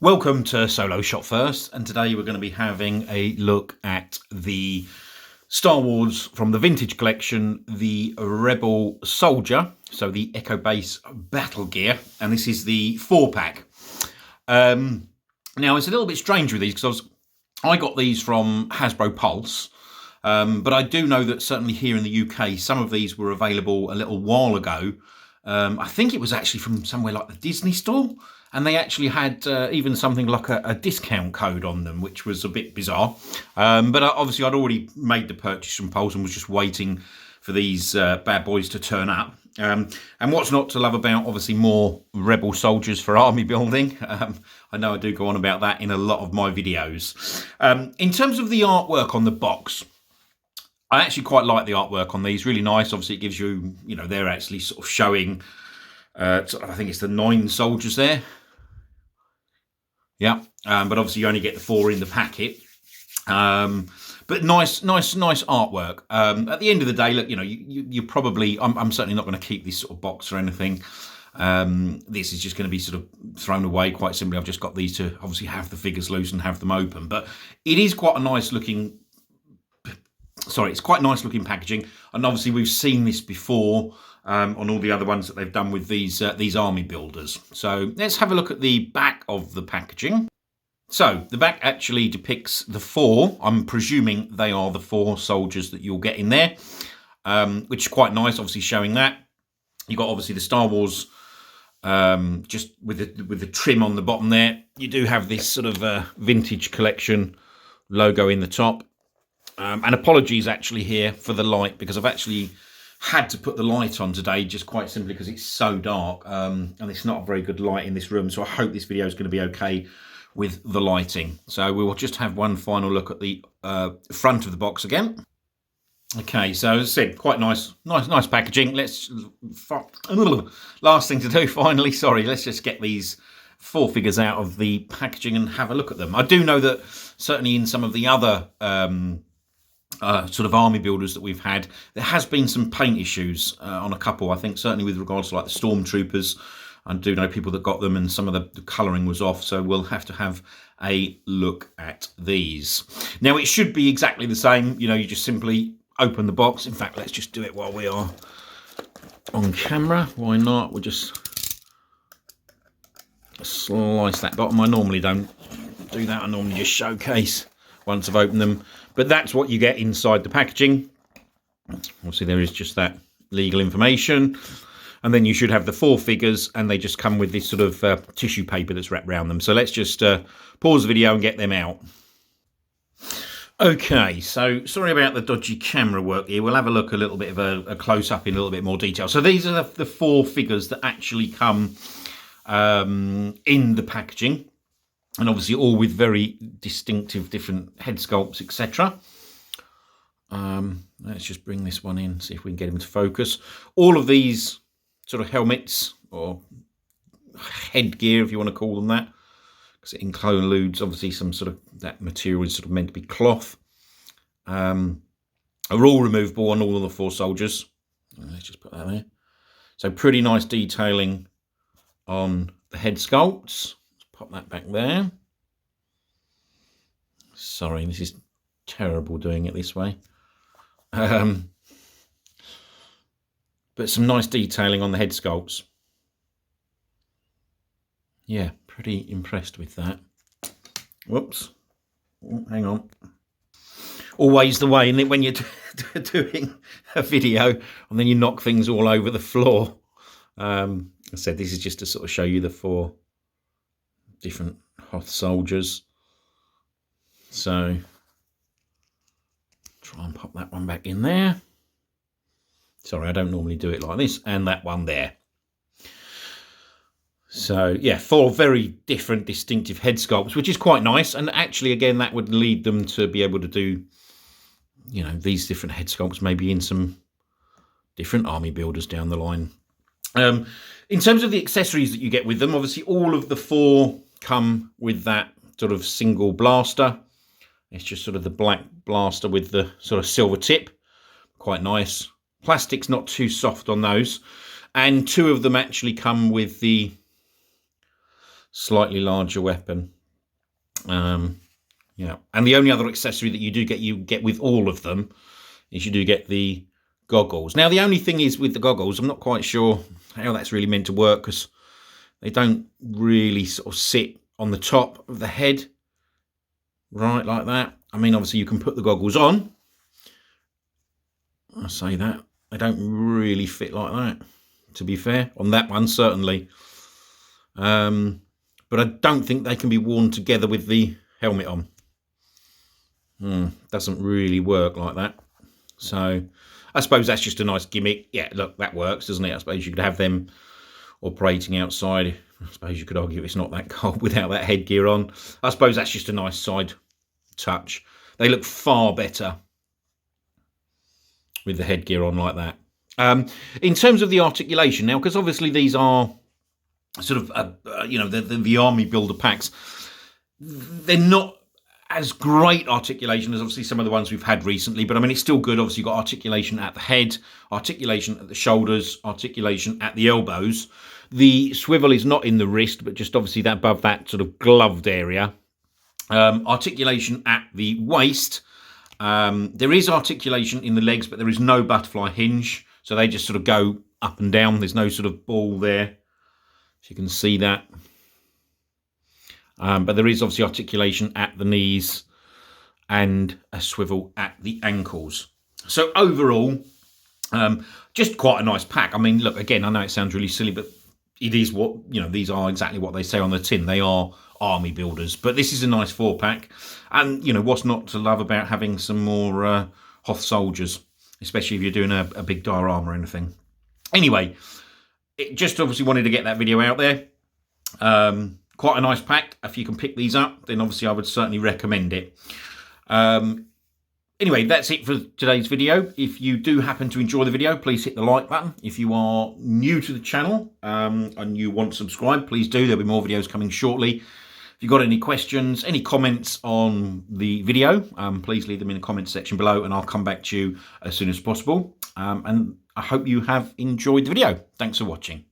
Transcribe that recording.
Welcome to Solo Shot First, and today we're going to be having a look at the Star Wars from the Vintage Collection, the Rebel Soldier, so the Echo Base Battle Gear, and this is the 4-pack. Now, it's a little bit strange with these because I got these from Hasbro Pulse, but I do know that certainly here in the UK, some of these were available a little while ago. I think it was actually from somewhere like the Disney store, and they actually had even something like a discount code on them, which was a bit bizarre. But obviously I'd already made the purchase from Pulse and was just waiting for these bad boys to turn up. And what's not to love about, obviously, more Rebel soldiers for army building. I know I do go on about that in a lot of my videos. In terms of the artwork on the box, I actually quite like the artwork on these. Really nice. Obviously, it gives you, they're actually sort of showing, I think it's the 9 soldiers there. Yeah, but obviously you only get the 4 in the packet. But nice artwork. At the end of the day, look, you probably, I'm certainly not going to keep this sort of box or anything. This is just going to be sort of thrown away quite simply. I've just got these to obviously have the figures loose and have them open. But it is quite a nice looking. Sorry, it's quite nice looking packaging, and obviously we've seen this before on all the other ones that they've done with these army builders. So let's have a look at the back of the packaging. So the back actually depicts the 4. I'm presuming they are the 4 soldiers that you'll get in there, which is quite nice. Obviously showing that you've got obviously the Star Wars just with the trim on the bottom there. You do have this sort of Vintage Collection logo in the top. And apologies actually here for the light, because I've actually had to put the light on today just quite simply because it's so dark, and it's not a very good light in this room. So I hope this video is going to be okay with the lighting. So we will just have one final look at the front of the box again. Okay, so as I said, quite nice packaging. Last thing to do finally, sorry, let's just get these 4 figures out of the packaging and have a look at them. I do know that certainly in some of the other sort of army builders that we've had, there has been some paint issues on a couple. I think certainly with regards to like the Stormtroopers, I do know people that got them and some of the colouring was off, so we'll have to have a look at these. Now it should be exactly the same, you just simply open the box. In fact, let's just do it while we are on camera. Why not? We'll just slice that bottom. I normally don't do that. I normally just showcase once I've opened them. But that's what you get inside the packaging. Obviously, there is just that legal information. And then you should have the 4 figures, and they just come with this sort of tissue paper that's wrapped around them. So let's just pause the video and get them out. Okay, so sorry about the dodgy camera work here. We'll have a look a little bit of a close-up in a little bit more detail. So these are the 4 figures that actually come in the packaging. And obviously all with very distinctive different head sculpts, etc. Let's just bring this one in, see if we can get him to focus. All of these sort of helmets, or headgear if you want to call them that, because it includes obviously some sort of, that material is sort of meant to be cloth, are all removable on all of the 4 soldiers. Let's just put that there. So pretty nice detailing on the head sculpts. Pop that back there. Sorry, this is terrible doing it this way. But some nice detailing on the head sculpts. Yeah, pretty impressed with that. Whoops. Oh, hang on. Always the way, isn't it, when you're doing a video and then you knock things all over the floor. I said this is just to sort of show you the 4 different Hoth soldiers. So try and pop that one back in there. Sorry, I don't normally do it like this. And that one there. So yeah, 4 very different distinctive head sculpts, which is quite nice. And actually, again, that would lead them to be able to do, these different head sculpts maybe in some different army builders down the line. In terms of the accessories that you get with them, obviously all of the 4 come with that sort of single blaster. It's just sort of the black blaster with the sort of silver tip. Quite nice. Plastic's not too soft on those. And 2 of them actually come with the slightly larger weapon. Yeah, and the only other accessory that you get with all of them is you do get the goggles. Now, the only thing is with the goggles, I'm not quite sure how that's really meant to work, because they don't really sort of sit on the top of the head, right, like that. I mean, obviously you can put the goggles on. I say that. They don't really fit like that, to be fair. On that one, certainly. But I don't think they can be worn together with the helmet on. Doesn't really work like that. So I suppose that's just a nice gimmick. Yeah, look, that works, doesn't it? I suppose you could have them operating outside. I suppose you could argue it's not that cold without that headgear on. I suppose that's just a nice side touch. They look far better with the headgear on like that. In terms of the articulation now, because obviously these are sort of, the army builder packs, they're not as great articulation as obviously some of the ones we've had recently, but I mean, it's still good. Obviously, you've got articulation at the head, articulation at the shoulders, articulation at the elbows. The swivel is not in the wrist, but just obviously that above that sort of gloved area. Articulation at the waist. There is articulation in the legs, but there is no butterfly hinge, so they just sort of go up and down. There's no sort of ball there, if you can see that. But there is obviously articulation at the knees and a swivel at the ankles. So overall, just quite a nice pack. I mean, look, again, I know it sounds really silly, but it is what, these are exactly what they say on the tin. They are army builders, but this is a nice 4-pack. And, what's not to love about having some more Hoth soldiers, especially if you're doing a big diorama or anything. Anyway, it just obviously wanted to get that video out there. Quite a nice pack. If you can pick these up, then obviously I would certainly recommend it. Anyway, that's it for today's video. If you do happen to enjoy the video, please hit the like button. If you are new to the channel and you want to subscribe, please do. There'll be more videos coming shortly. If you've got any questions, any comments on the video, please leave them in the comment section below and I'll come back to you as soon as possible. And I hope you have enjoyed the video. Thanks for watching.